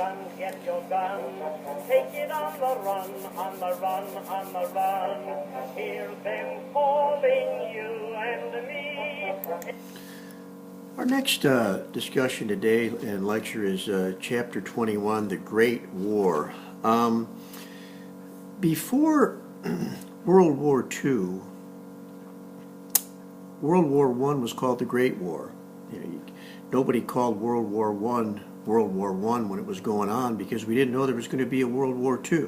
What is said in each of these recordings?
gun, get your gun. Take it on the run, on the run, on the run. Hear them calling you and me. Our next discussion today and lecture is Chapter 21, The Great War. Before World War II, World War I was called the Great War. Nobody called World War I World War I when it was going on because we didn't know there was going to be a World War II.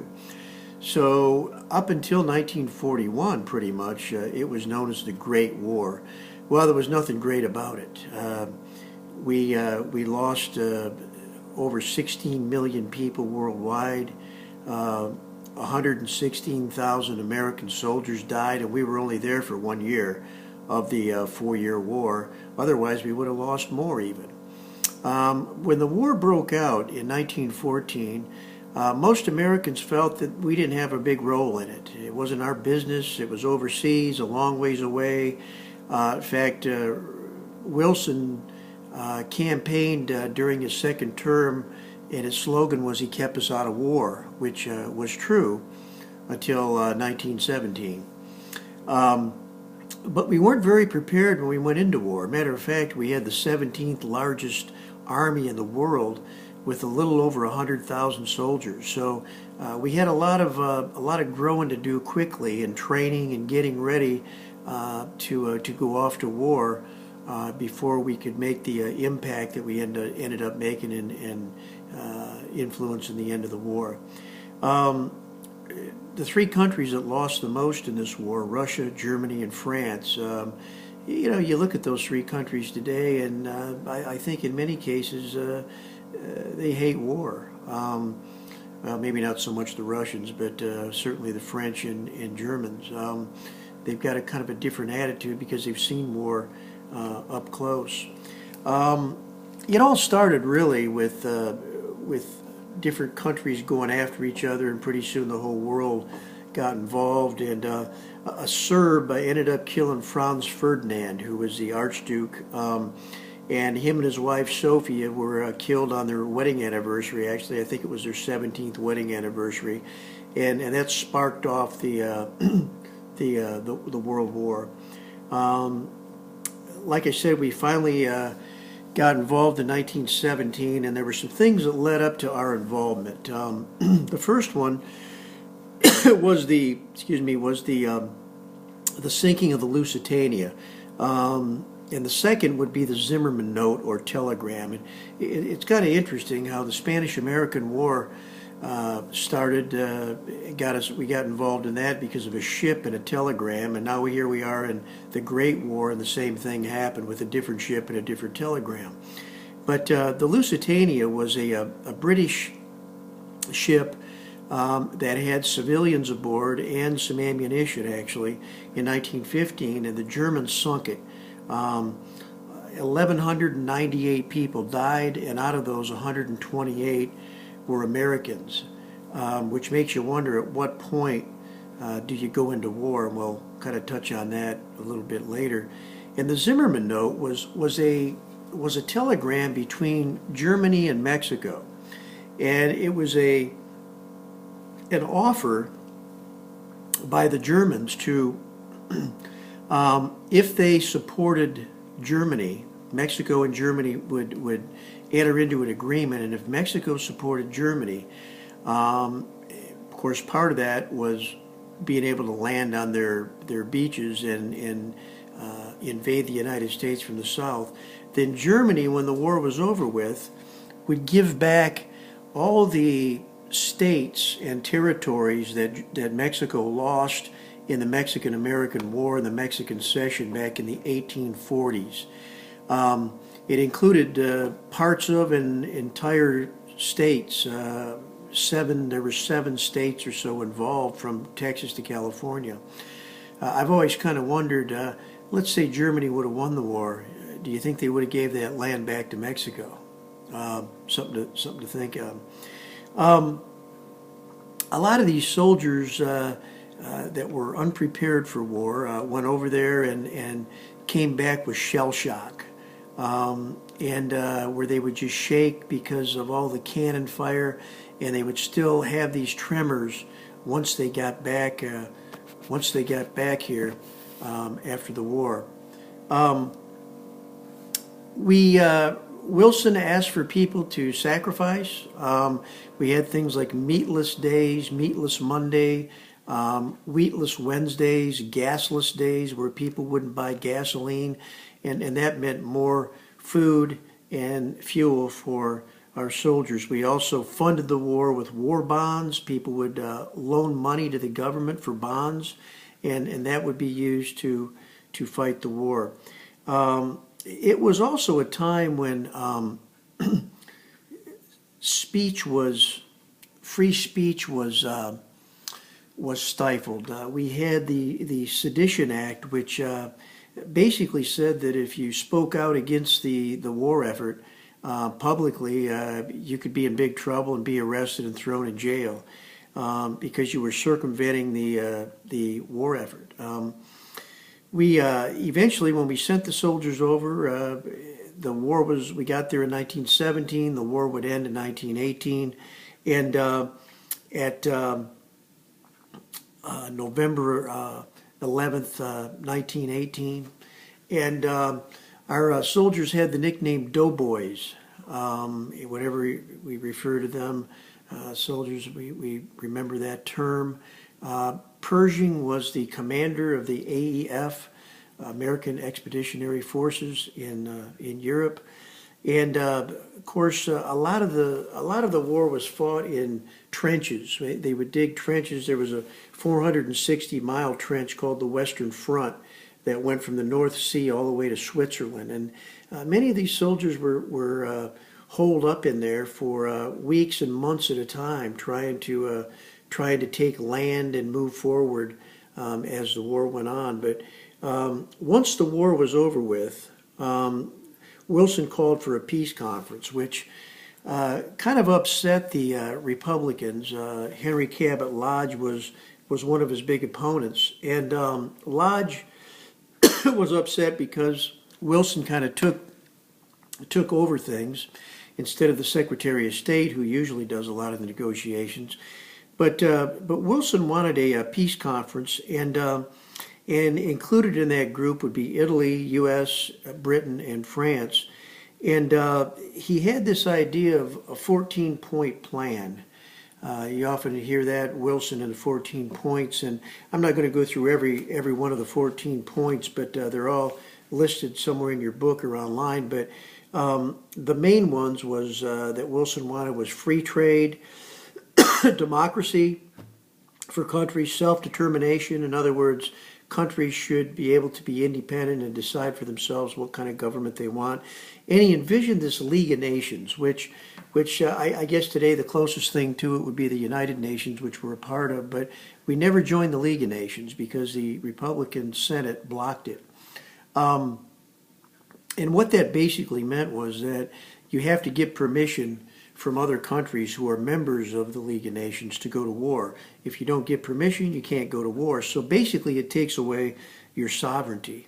So up until 1941, pretty much, it was known as the Great War. Well, there was nothing great about it. We lost over 16 million people worldwide. 116,000 American soldiers died, and we were only there for 1 year of the 4-year war. Otherwise, we would have lost more even. When the war broke out in 1914, most Americans felt that we didn't have a big role in it. It wasn't our business. It was overseas, a long ways away. In fact, Wilson campaigned during his second term, and his slogan was, "He kept us out of war," which was true until 1917. But we weren't very prepared when we went into war. Matter of fact, we had the 17th largest army in the world with a little over 100,000 soldiers. So we had a lot of growing to do quickly, and training and getting ready to go off to war before we could make the impact that we ended up making and influencing the end of the war. The three countries that lost the most in this war, Russia, Germany, and France, you look at those three countries today, and I think in many cases they hate war. Well, maybe not so much the Russians, but certainly the French and Germans. They've got a kind of a different attitude because they've seen war up close. It all started really with different countries going after each other, and pretty soon the whole world got involved, and a Serb ended up killing Franz Ferdinand, who was the Archduke, and him and his wife Sophia were killed on their wedding anniversary. Actually, I think it was their 17th wedding anniversary, and that sparked off the World War. Like I said, we finally got involved in 1917, and there were some things that led up to our involvement. The first one was the sinking of the Lusitania, and the second would be the Zimmerman Note or telegram. And it's kind of interesting how the Spanish-American War started. We got involved in that because of a ship and a telegram, and now here we are in the Great War, and the same thing happened with a different ship and a different telegram. But the Lusitania was a British ship that had civilians aboard and some ammunition, actually, in 1915, and the Germans sunk it. 1,198 people died, and out of those, 128 were Americans, which makes you wonder at what point do you go into war, and we'll kind of touch on that a little bit later. And the Zimmerman Note was a telegram between Germany and Mexico, and it was an offer by the Germans to if they supported Germany, Mexico and Germany would enter into an agreement, and if Mexico supported Germany, of course part of that was being able to land on their beaches and invade the United States from the south, then Germany, when the war was over with, would give back all the states and territories that Mexico lost in the Mexican-American War and the Mexican Cession back in the 1840s. It included parts of and entire states. There were 7 states or so involved, from Texas to California. I've always kind of wondered, let's say Germany would have won the war, do you think they would have gave that land back to Mexico? Something to think of. A lot of these soldiers that were unprepared for war went over there and came back with shell shock. and where they would just shake because of all the cannon fire, and they would still have these tremors once they got back. Once they got back here after the war. Wilson asked for people to sacrifice. We had things like meatless days, meatless Monday, wheatless Wednesdays, gasless days where people wouldn't buy gasoline, and that meant more food and fuel for our soldiers. We also funded the war with war bonds. People would loan money to the government for bonds, and that would be used to fight the war. It was also a time when free speech was stifled. We had the Sedition Act, which basically said that if you spoke out against the war effort publicly, you could be in big trouble and be arrested and thrown in jail because you were circumventing the war effort. We eventually, when we sent the soldiers over, we got there in 1917. The war would end in 1918, and at November 11th, 1918, and our soldiers had the nickname Doughboys. Whenever we refer to them, soldiers, we remember that term. Pershing was the commander of the AEF, American Expeditionary Forces in Europe, and of course, a lot of the war was fought in trenches. They would dig trenches. There was a 460-mile trench called the Western Front that went from the North Sea all the way to Switzerland, and many of these soldiers were holed up in there for weeks and months at a time, trying to take land and move forward as the war went on. But once the war was over with, Wilson called for a peace conference, which kind of upset the Republicans. Henry Cabot Lodge was one of his big opponents, and Lodge was upset because Wilson kind of took over things instead of the Secretary of State, who usually does a lot of the negotiations. But Wilson wanted a peace conference, and included in that group would be Italy, U.S., Britain, and France. And he had this idea of a 14-point plan. You often hear that, Wilson and the 14 points, and I'm not going to go through every one of the 14 points, but they're all listed somewhere in your book or online. But the main ones was that Wilson wanted was free trade, democracy for countries, self-determination. In other words, countries should be able to be independent and decide for themselves what kind of government they want. And he envisioned this League of Nations, which I guess today the closest thing to it would be the United Nations, which we're a part of, but we never joined the League of Nations because the Republican Senate blocked it. And what that basically meant was that you have to get permission from other countries who are members of the League of Nations to go to war. If you don't get permission, you can't go to war. So basically it takes away your sovereignty.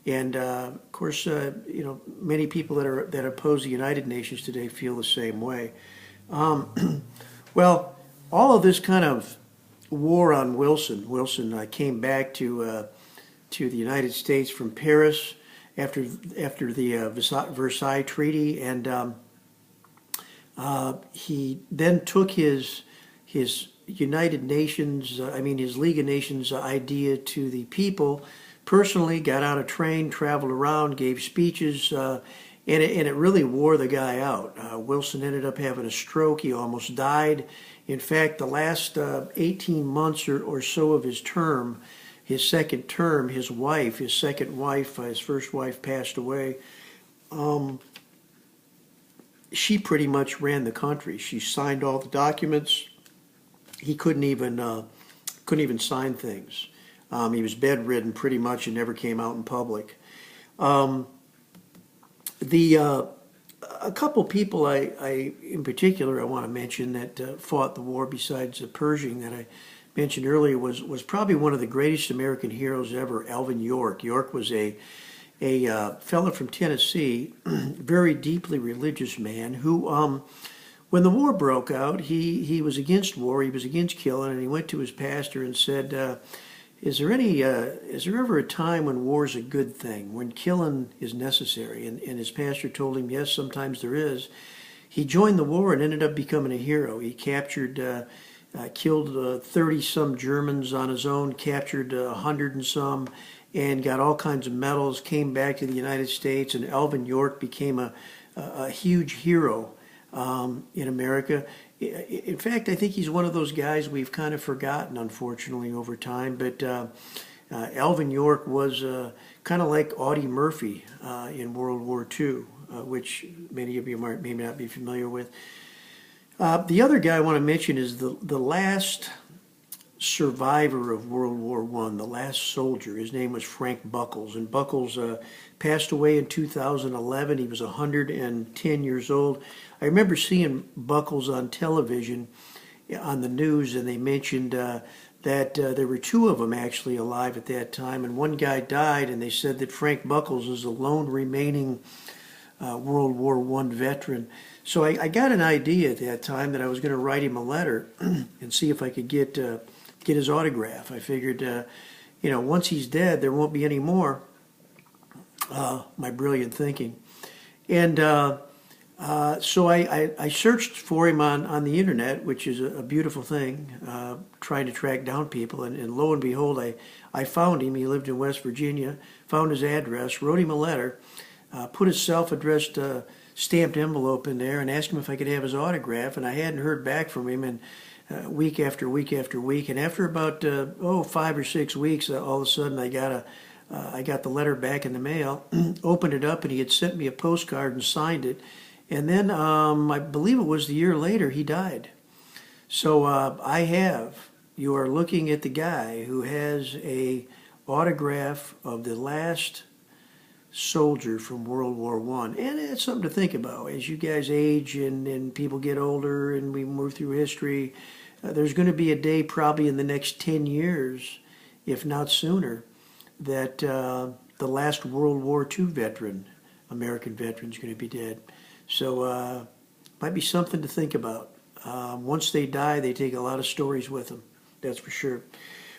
And of course, many people that oppose the United Nations today feel the same way. Well, all of this kind of war on Wilson. Wilson came back to the United States from Paris after the Versailles Treaty, and he then took his United Nations, his League of Nations idea to the people. Personally, got on a train, traveled around, gave speeches, and it really wore the guy out. Wilson ended up having a stroke. He almost died. In fact, the last 18 months or so of his term, his second term, his second wife, his first wife passed away. She pretty much ran the country. She signed all the documents. He couldn't even sign things. He was bedridden pretty much and never came out in public. A couple people I in particular I want to mention that fought the war besides Pershing that I mentioned earlier was probably one of the greatest American heroes ever, Alvin York. York was a a fellow from Tennessee, very deeply religious man who, when the war broke out, he was against war, he was against killing, and he went to his pastor and said, is there ever a time when war is a good thing, when killing is necessary? And his pastor told him, yes, sometimes there is. He joined the war and ended up becoming a hero. He killed 30-some Germans on his own, captured 100 and some, and got all kinds of medals, came back to the United States, and Alvin York became a huge hero in America. In fact, I think he's one of those guys we've kind of forgotten, unfortunately, over time. But Alvin York was kind of like Audie Murphy in World War II, which many of you may not be familiar with. The other guy I want to mention is the last survivor of World War I, the last soldier. His name was Frank Buckles, and Buckles passed away in 2011. He was 110 years old. I remember seeing Buckles on television, on the news, and they mentioned that there were two of them actually alive at that time, and one guy died, and they said that Frank Buckles is the lone remaining World War I veteran. So I got an idea at that time that I was going to write him a letter and see if I could get his autograph. I figured, once he's dead, there won't be any more. My brilliant thinking. And so I searched for him on the internet, which is a beautiful thing, trying to track down people. And lo and behold, I found him. He lived in West Virginia, found his address, wrote him a letter, put his self-addressed stamped envelope in there, and asked him if I could have his autograph. And I hadn't heard back from him, and week after week after week, and after about 5 or 6 weeks, all of a sudden I got the letter back in the mail, opened it up, and he had sent me a postcard and signed it. And then I believe it was the year later he died. So you are looking at the guy who has a autograph of the last soldier from World War I. And it's something to think about. As you guys age and people get older and we move through history, there's going to be a day probably in the next 10 years, if not sooner, that the last World War II veteran, American veteran, is going to be dead. So might be something to think about. Once they die, they take a lot of stories with them. That's for sure.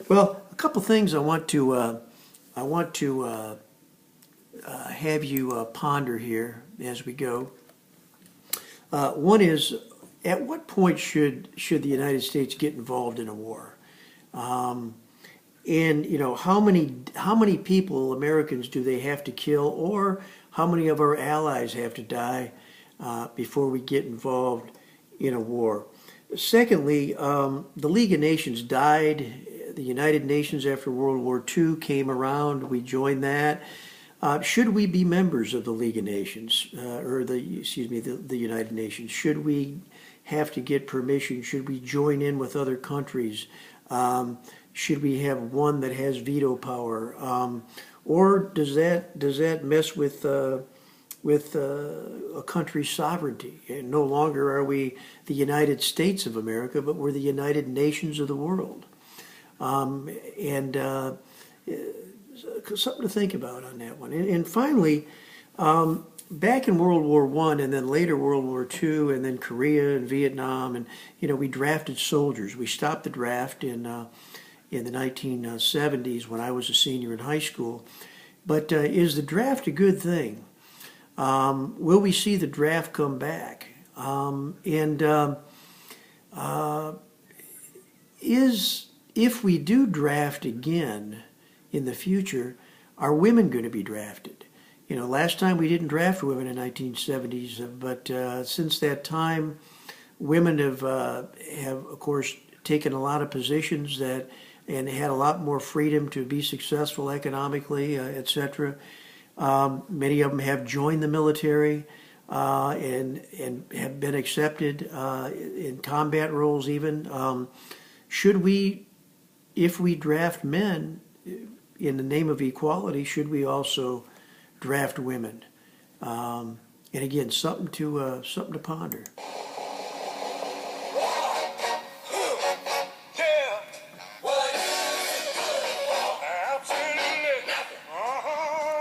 Well, a couple things I want to have you ponder here as we go. One is, at what point should the United States get involved in a war? And how many people, Americans, do they have to kill, or how many of our allies have to die before we get involved in a war? Secondly, the League of Nations died. The United Nations after World War II came around. We joined that. Should we be members of the League of Nations, the United Nations? Should we have to get permission? Should we join in with other countries? Should we have one that has veto power? Or does that mess with a country's sovereignty? And no longer are we the United States of America, but we're the United Nations of the world. Something to think about on that one. And finally, back in World War I and then later World War II and then Korea and Vietnam, and we drafted soldiers. We stopped the draft in the 1970s when I was a senior in high school. But is the draft a good thing? Will we see the draft come back? If we do draft again in the future, are women going to be drafted? Last time we didn't draft women in the 1970s, but since that time, women have of course taken a lot of positions and had a lot more freedom to be successful economically, etc. Many of them have joined the military and have been accepted in combat roles even. Should we, if we draft men in the name of equality, should we also draft women? And again, something to ponder.